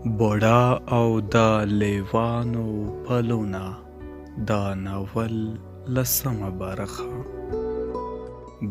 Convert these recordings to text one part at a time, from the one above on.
بوډا او د لیوانو پلونه د ناول 10مه برخه.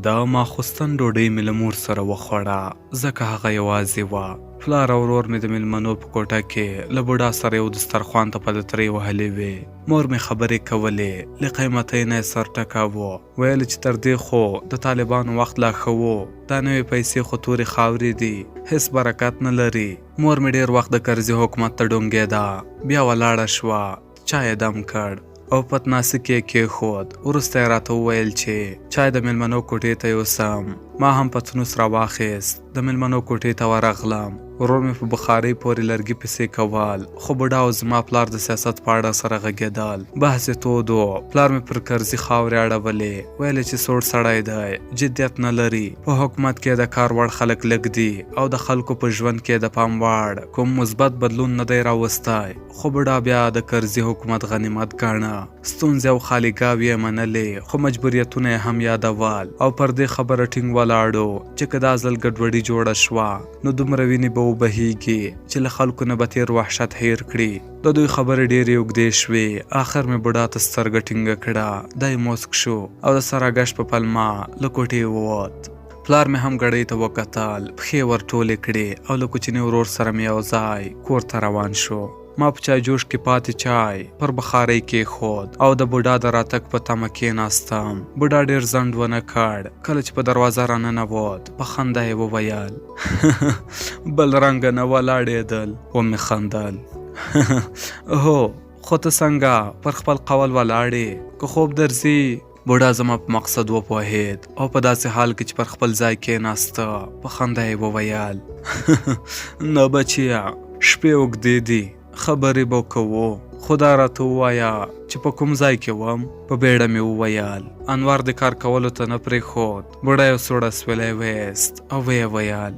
د ماخوستن ډوډۍ مې له مور سره وخوړه ځکه هغه یوازې وه. پلار او ورور مې د میلمنو په کوټه کې له بوډا سره یو دسترخوان ته پدترې وهلې وې. مور مې خبرې کولې، له قیمتۍ نه یې سر ټکاوه، ویل چې تر دې خو د طالبانو وخت لا ښه و، دا نوې پیسې خو تورې خاورې دي، هیڅ برکت نه لري. مور مې ډېر وخت د کرزي حکومت ته ډونګېده، بیا ولاړه شوه، چای یې دم کړ او پتناسه کې کېښود. وروسته یې راته وویل چې چای د میلمنو کوټې ته یوسم. ما هم پتنوس راواخیست، د میلمنو کوټې ته ورغلم. ورور مې په بخارۍ پورې لرګي پسې کول، خو بوډا او زما پلار د سیاست په اړه سره غږېدل. بحث یې تود و. پلار مې پر کرزي خاورې اړولې، ویل چې سوړ سړی دی، جدیت نه لري، په حکومت کې د کار وړ خلک لږ دي او د خلکو په ژوند کې د پام وړ کوم مثبت بدلون نه دی راوستی. خو بوډا بیا د کرزي حکومت غنیمت ګاڼه، ستونزې او خالیګاوې یې منلې، خو مجبوریتونه یې هم یادول او پر دې خبره ټینګ ولاړو چې که دا ځل ګډوډي جوړه شوه نو دومره وینې به وبهیږي چې له خلکو نه به تېر وحشت هیر کړي. د دوی خبرې ډېرې اوږدې شوې. آخر مې بوډا ته سترګه ټینګه کړه، دی موسک شو او د سراګش په پلمه له کوټې ووت. پلار مې هم ګړۍ ته وکتل، پښې ور ټولې کړې او له کوچني ورور سره مې یو ځای کور ته روان شو. ما په چای جوش کې پاتې چای پر بخارۍ کېښود او د بوډا د راتګ په تمه کېناستم. بوډا ډېر ځنډ ونه کړ. کله چې په دروازه راننوت په خندا یې وویل بل رنګه نه ولاړېدل. ومې خندل هو، خو ته څنګه پر خپل قول ولاړې؟ که خوب درځي؟ بوډا زما په مقصد وپوهېد او په داسې حال کې چې پر خپل ځای کېناسته په خندا یې وویل نه بچیه، شپې اوږدې دي، خبرې به کوو، خو دا راته ووایه چې په کوم ځای کې وم؟ په بیړه مې وویل. انور د کار کولو ته نه پرېښود. بوډا یو سوړ اسویلی ویست او ویې ویل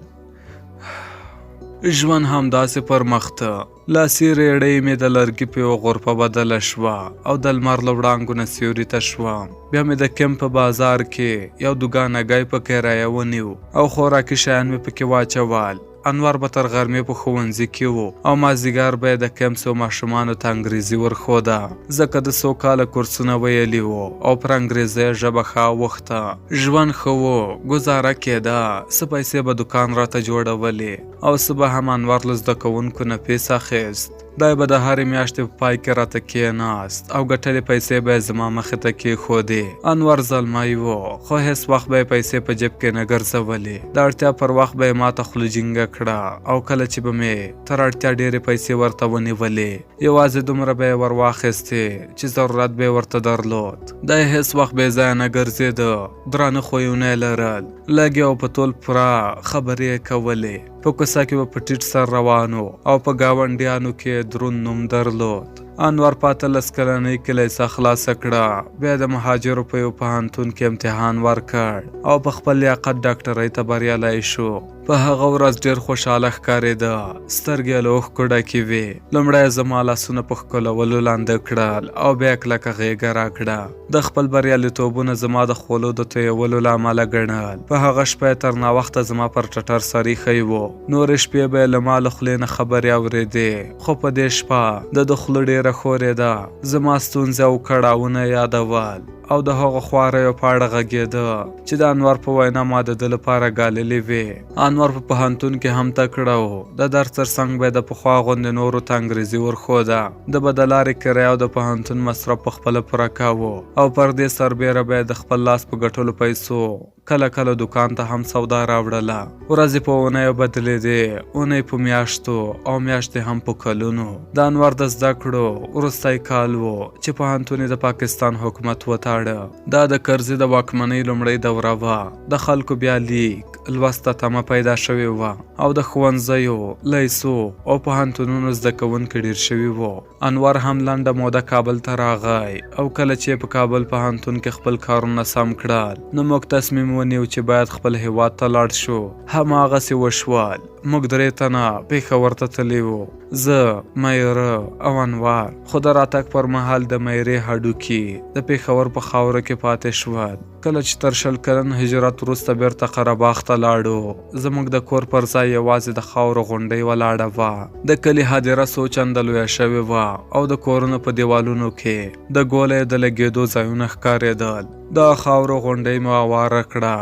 ژوند همداسې پر مخته. لاسي ریړۍ مې د لرګي په یو غرفه بدله شوه او د لمر له وړانګو نه سیوري ته شوم. بیا مې د کیمپ په بازار کې یو دوکانګی په کرایه ونیو او خوراکي شیان مې پکې واچول. انور به تر غرمې په ښوونځي کې و او مازدیګر به یې د کیمپ څو ماشومانو ته انګریزي ورښوده، ځکه د څو کاله کورسونه ویلي و او پر انګریزۍ ژبه ښه اوښته. ژوند ښه و، ګزاره کېده، څه پیسې به دوکان راته جوړولې او څه به هم انور له زده کوونکو نه فیس اخیست. دی به د هرې میاشتې په پای کې راته کېناست او ګټلې پیسې به یې زما مخې ته کېښودې. انور زلمی و، خو هېڅ وخت به یې پیسې په جیب کې نه ګرځولې. د اړتیا پر وخت به یې ماته خوله جینګه کړه او کله چې به مې تر اړتیا ډېرې پیسې ورته ونیولې، یوازې دومره به یې ور واخیستې چې ضرورت به یې ورته درلود. دی هېڅ وخت بې ځایه نه ګرځېده، درانه خویونه یې لرل، لږې او په تول پوره خبرې یې کولې. په کوڅه کې به په ټیټ سر روانو او په ګاونډیانو کې دروند نوم درلود. انور په 18 کلنۍ کې لیسه خلاصه کړه، بیا د مهاجرو په یو پوهنتون کې امتحان ورکړ او په خپل لیاقت ډاکټرۍ ته بریالی شو. په هغه ورځ ډېر خوشحاله ښکارېده، سترګې یې له اوښکو ډکې وې. لومړی یې زما لاسونه په ښکلولو لاندې کړل او بیا یې کلکه غېږه راکړه. د خپل بریالیتوبونه زما د خولو د تویولو له امله ګڼل. په هغه شپه یې تر ناوخته زما پر ټټر سر ایښی و. نورې شپې به یې له ما له خولې نه خبرې اورېدې، خو په دې شپه د خوله ډېره ښورېده. زما ستونزې او کړاوونه یادول او د هغو خواریو په اړه غږېده چې د انور په وینا ما د ده لپاره ګاللې وې. انور په پوهنتون کې هم تکړه و. د درس ترڅنګ به یې د پخوا غوندې نورو ته انګریزي ورښوده. د به د لارې کرایه او د پوهنتون مصرف پخپله پوره کاوه او پر دې سربیره به یې د خپل لاس په ګټلو پیسو کله کله دوکان ته هم سودا راوړله. ورځې په اونیو بدلېدې، اونۍ په میاشتو او میاشتې هم په کلونو. د انور د زده کړو وروستی کال و چې پوهنتون یې د پاکستان حکومت وتاړه. دا د کرزي د واکمنۍ لومړۍ دوره وه. د خلکو بیا لیک لوست ته تمه پیدا شوې وه او د ښوونځیو، لیسو او پوهنتونونو زده کوونکي ډېر شوي وو. انور هم لنډه موده کابل ته راغی او کله چې په کابل پوهنتون کې خپل کارونه سم کړل نو موږ تصمیم ونیو چې باید خپل هیواد ته لاړ شو. هماغسې وشول. موږ 3 تنه پېښور ته تللي وو، زه، میره او انوار. خو د راتګ پر مهال د میرې هډوکي د پېښور په خاوره کې پاتې شول. کله چې تر 20 کلن هجرت وروسته بیرته قرهباغ ته لاړو، زموږ د کور پر ځای یوازې د خاورو غونډۍ ولاړه وه. د کلي هدیره څو چنده لویه شوې وه او د کورونو په دیوالونو کې د ګولیو د لګېدو ځایونه ښکارېدل. دا خاورو غونډۍ مو هواره کړه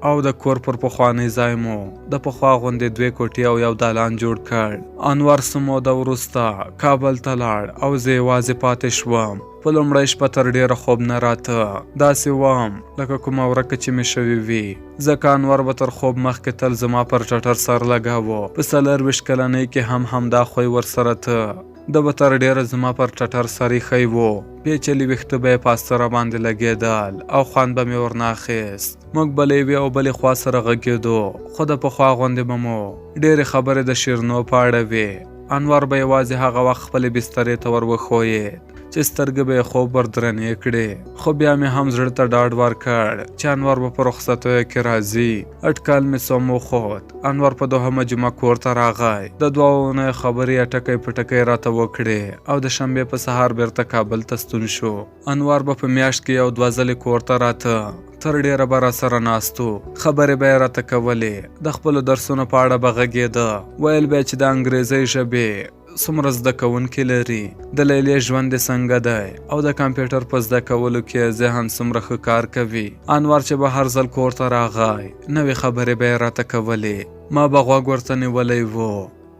او د کور پر پخوانی ځای مو د پخوا غوندې 2 کوټې او 1 دالان جوړ کړ. انور څه موده وروسته کابل ته لاړ او زه یوازې پاتې شوم. په لومړۍ شپه تر ډېره خوب نه راته، داسې وم لکه کومه ورکه چې مې شوې وي، ځکه انور به تر خوب مخکې تل زما پر ټټر سر لګاوه. په 24 کلنۍ کې همدا خوی ورسره ته. د به تر ډېره زما پر ټټر سر ایښی و، پیچلي ویښته به یې په استره باندې لګېدل او خوند به مې ورنه اخیست. موږ به له یوې او بلې خوا سره غږېدو، خو د پخوا غوندې به مو ډېرې خبرې د شیرینو په اړه وې. انور به یوازې هغه وخت خپلې بسترې ته ور وښویېد چې سترګې به یې خوب ور درنې کړې. خو بیا مې هم زړه ته ډاډ ورکړ چې انور به په رخصتیو کې راځي. اټکل مې سم وخوت. انور په 2مه جمعه کور ته راغی. د 2 اونیو خبرې یې ټکی په ټکی راته وکړې او د شنبې په سهار بیرته کابل ته ستون شو. انور به په میاشت کې 1-2 ځلې کور ته راته، تر ډېره به راسره ناستو. خبرې به یې راته کولې، د خپلو درسونو په اړه به غږېده. ویل به یې چې د انګریزۍ ژبې څومره زده کوونکي لري، د لیلې ژوند یې څنګه دی او د کمپیوټر په زده کولو کې ذهن څومره ښه کار کوي. انور چې به هر ځل کور ته راغی، نوې خبرې به یې راته کولې. ما به غوږ ورته نیولی و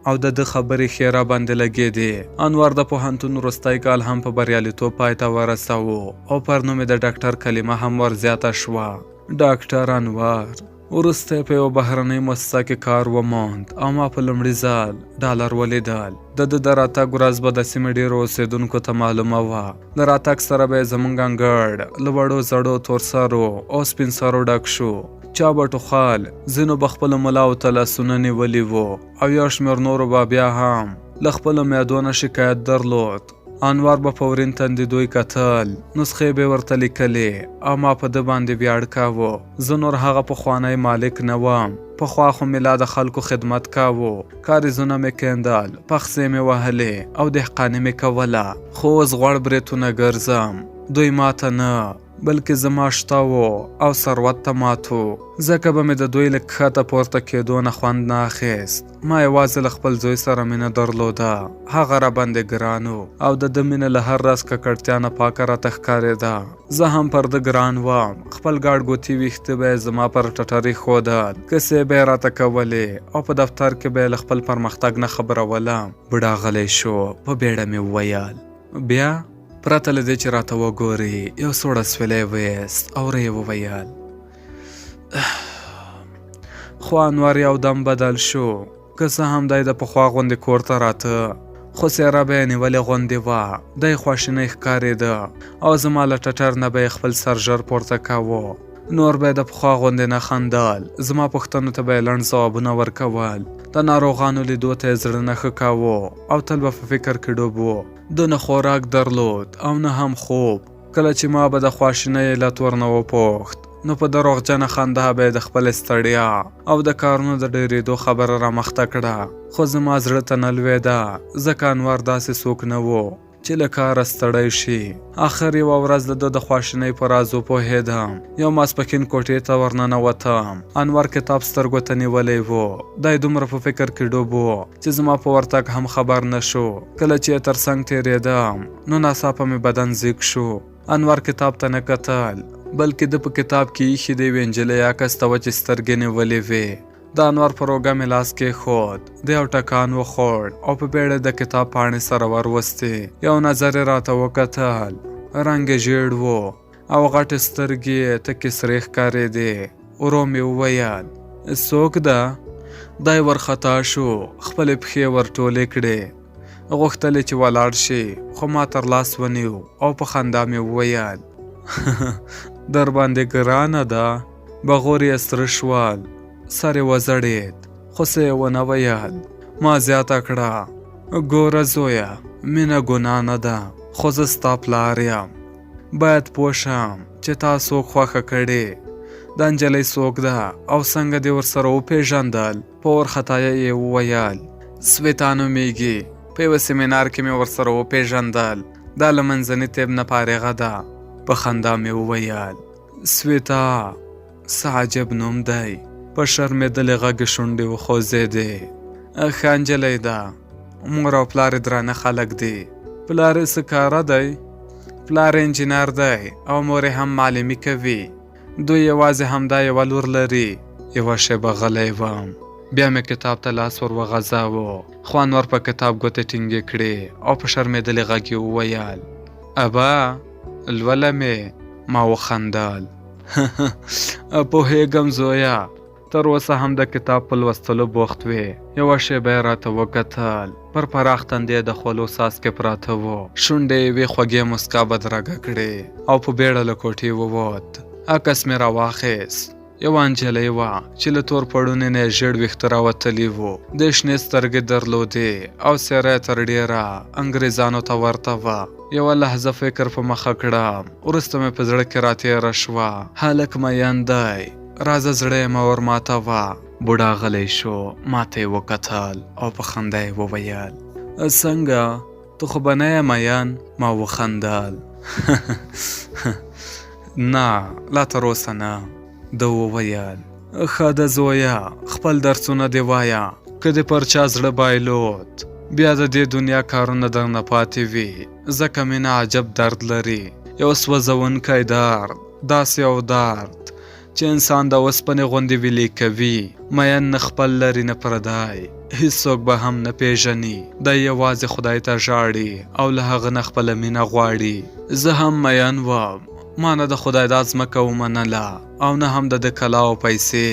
او د ده خبرې ښې را باندې لګېدې. انور د پوهنتون وروستی کال هم په بریالیتوب پای ته ورساوه او پر نوم یې د ډاکټر کلمه هم ور زیاته شوه. ډاکټر انور. وروسته په یو بهرنۍ مؤسسه کې کار وموند او ما په لومړي ځل ډالر ولیدل. د راتګ ورځ به د سیمې ډېرو اوسېدونکو ته معلومه وه. د راتګ سره به یې زموږ انګړ له وړو زړو تورسرو او سپین سرو ډک شو. چا به ټوخل، ځینو به خپلو ملاو ته لاسونه نیولي وو او یو شمېر نورو به بیا هم له خپلو معدو نه شکایت درلود. انور به په ورین تندي دوی کتل، نسخې به ورته لیکلې او ما په ده باندې ویاړ کاوه. زه نور هغه پخوانی مالک نه وم. پخوا خو مې لا د خلکو خدمت کاوه، کاریزونه مې کیندل، پخڅې مې وهلې او دهقاني مې کوله. خو اوس غوړ بریتونه ګرځم، دوی ماته نه بلکې زما شته و او ثروت ته ماتو، ځکه به مې د دوی له کښته پورته کېدو نه خوند نه اخیست. ما یوازې له خپل زوی سره مینه درلوده، هغه را باندې ګران و او د ده مینه له هر راز ککړتیا نه پاکه راته ښکارېده. زه هم پر ده ګران وم. خپل ګاډ ګوتې ویښته به یې زما پر ټټر ایښودل، کیسې به یې راته کولې او په دفتر کې به یې له خپل پرمختګ نه خبرولم. بوډا غلی شو. په بیړه مې وویل، بیا پرته له دې چې راته وګوري یو سوړ اسویلی ویست او یې وویل. خو انور یو دم بدل شو. که څه هم دی د پخوا غوندې کور ته راته، خو څېره به یې نیولې غوندې وه. دی خواشینی ښکارېده او زما له ټټر نه به یې خپل سر ژر پورته کاوه. نور به یې د پخوا غوندې نه خندل. زما پوښتنو ته به یې لنډ ځوابونه ورکول. د ناروغانو لیدو ته یې زړه نه ښه کاوه او تل به په فکر کې ډوب و. د نه خوراک درلود او نه هم خوب. کله چې ما به د خواشینۍ علت ورنه وپوښت، نو په دروغجنه خندا به یې د خپل ستړیا او د کارونو د ډېرېدو خبره رامخته کړه. خو زما زړه ته نه لوېده، ځکه انور داسې څوک نه و چې له کاره ستړی شي. آخر یوه ورځ د ده د خواشینۍ په راز وپوهېدم. یو ماسپښین کوټې ته ورننوتم. انور کتاب سترګو ته نیولی و. دی دومره په فکر کې ډوب و چې زما په ورتګ هم خبر نه شو. کله چې یې تر څنګ تېرېدم نو ناڅاپه مې بدن زیږ شو. انور کتاب ته نه کتل، بلکې ده په کتاب کې ایښې د یوې نجلۍ عکس ته وچې سترګې نیولې وې. د انور پر اوږه مې لاس کېښود. د یو ټکان وخوړ او په بیړه د کتاب پاڼې سره وروستې. یو نظر یې راته وکتل. رنګ یې ژیړ و او غټې سترګې یې تکې سرې ښکارېدې. ورو مې وویل، څوک ده؟ دی ورخطا شو، خپلې پښې ورټولې کړې. غوښتل چې ولاړ شي، خو ما تر لاس ونیو او په خندا مې وویل، در باندې ګرانه ده. بغور یې سره شول، سر یې وځړېد، خو څه یې ونه ویل. ما زیاته کړه، ګوره زویه، مینه ګناه نه ده، خو زه ستا پلار یم. باید پوه شم چې تا څوک خوښه کړې. دا نجلۍ څوک ده او څنګه دې ورسره وپېژندل؟ په وارخطایه یې وویل سویتا نومیږي، په یوه سیمینار کې مې ورسره وپېژندل، دا له منځني طب نه فارغه ده. په خندا مې وویل سویتا څه عجب نوم دی. په شرمېدلې غږ شونډې وخوځېدې. ښه نجلۍ ده، مور او پلار یې درانه خلک دي. پلار یې څه کاره دی؟ پلار یې انجینر دی او مور یې هم معلمي کوي. دوی یوازې همدا یوه لور لري. یوه شېبه غلی وم، بیا مې کتاب ته لاس ور وغځاوه. خو انور په کتاب ګوتې ټینګې کړې او په شرمېدلې غږ یې وویل ابا لوله مې. ما وخندل پوهېږم زویه، تر اوسه هم د کتاب په لوستلو بوخت وې. یوه شېبه یې راته وکتل، پر پراخ تندې د خولو څاڅکي پراته وو. شونډې یې یوې خوږې مسکا بدرګه کړې او په بیړه له کوټې ووت. عکس مې راواخیست. یوه نجلۍ وه چې له تور پړونې نه یې ژېړ ویښته راوتلي وو. د شنې سترګې درلودې او څېره یې تر ډېره انګریزانو ته ورته وه. یوه لحظه فکر په مخه کړم، وروسته مې په زړه کې راتېره شوه هلک مین دی، راځه زړه یې مه ورماتوه. بوډا غلی شو، ما ته یې وکتل او په خندا یې وویل څنګه ته خو به نه یې مین؟ ما وخندل نه لا تر اوسه نه. ده وویل ښه ده زویه، خپل درسونه دې وایه، که دې پر چا زړه بایلود بیا د دې دنیا کارونه درنه پاتې وي، ځکه مینه عجب درد لري، یو سوځونکی درد، داسې یو درد چې انسان د اوسپنې غوندې ویلې کوي. مین نه خپل لري نه پردی، هیڅوک به هم نه پیژني. دی یوازې خدای ته ژاړي او له هغه نه خپله مینه غواړي. زه هم مین وم، ما نه د خدای دا ځمکه ومنله او نه هم د ده کلا او پیسې.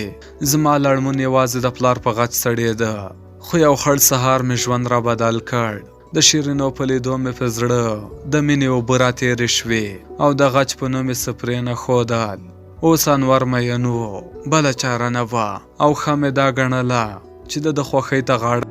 زما لړمون یوازې د پلار په غچ سړېده. خو یو خړ سهار مې ژوند را بدل کړ. د شیرینو په لیدو مې په زړه د مینې اوبه راتېرې شوې او د غچ په نوم مې څه پرې نه ښودل. اوس انور مین و، بله چاره نه وه او ښه مې دا ګڼله چې د خوښۍ ته غاړه